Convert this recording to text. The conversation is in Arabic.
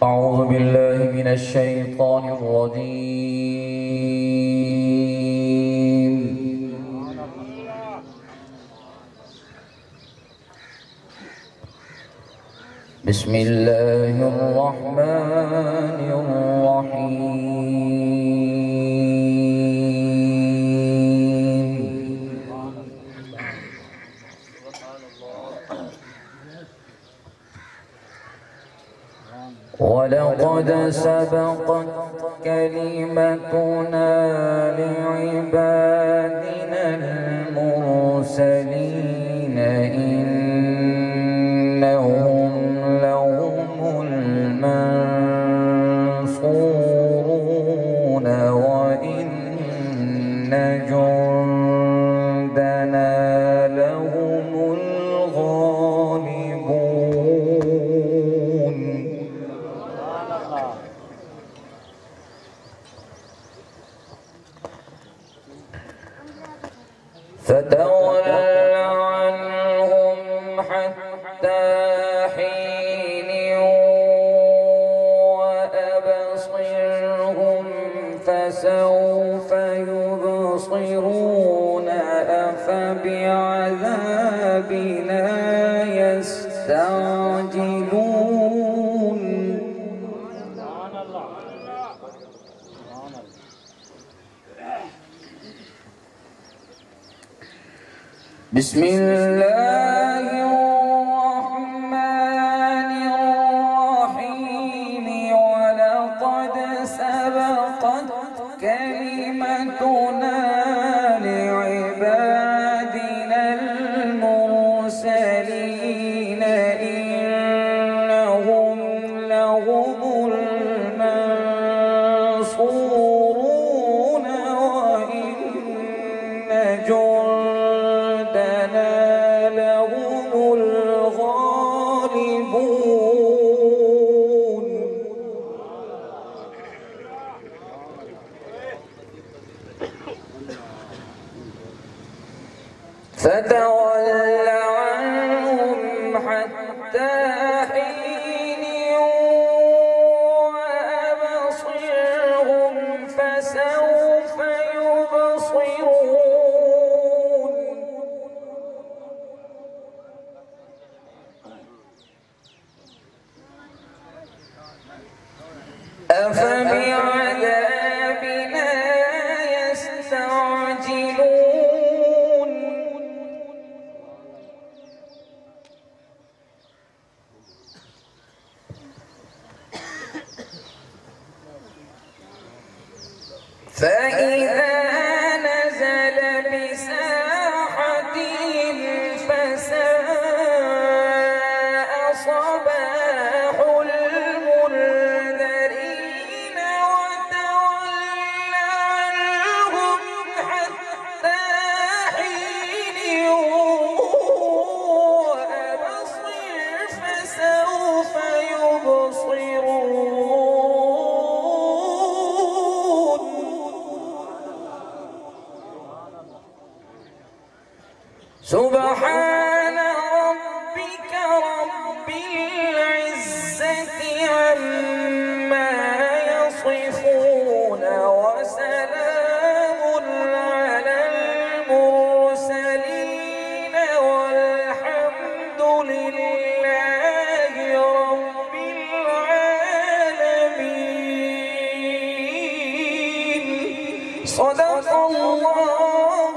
أعوذ بالله من الشيطان الرجيم. بسم الله الرحمن الرحيم. ولقد سبقت كلمتنا لعبادنا المرسلين إنهم لهم المنصورون وإن جندنا لهم الغالبون. فتول عنهم حتى حين وأبصرهم فسوف يبصرون أفبعذابنا يستعجلون. بسم الله الرحمن الرحيم. ولقد سبقت كلمتنا لعبادنا المرسلين إنهم لهم المنصورون وإن جندنا لهم الغالبون. فتول عنهم حتى حين وأبصرهم فسوف يبصرون أفبعذابنا يستعجلون. فإذا نزل بساحتهم فساء صباح المنذرين. وتول عنهم حتى حين وأبصر فسوف يبصرون. سبحان ربك رب العزة عما يصفون وسلام على المرسلين والحمد لله رب العالمين. صدق الله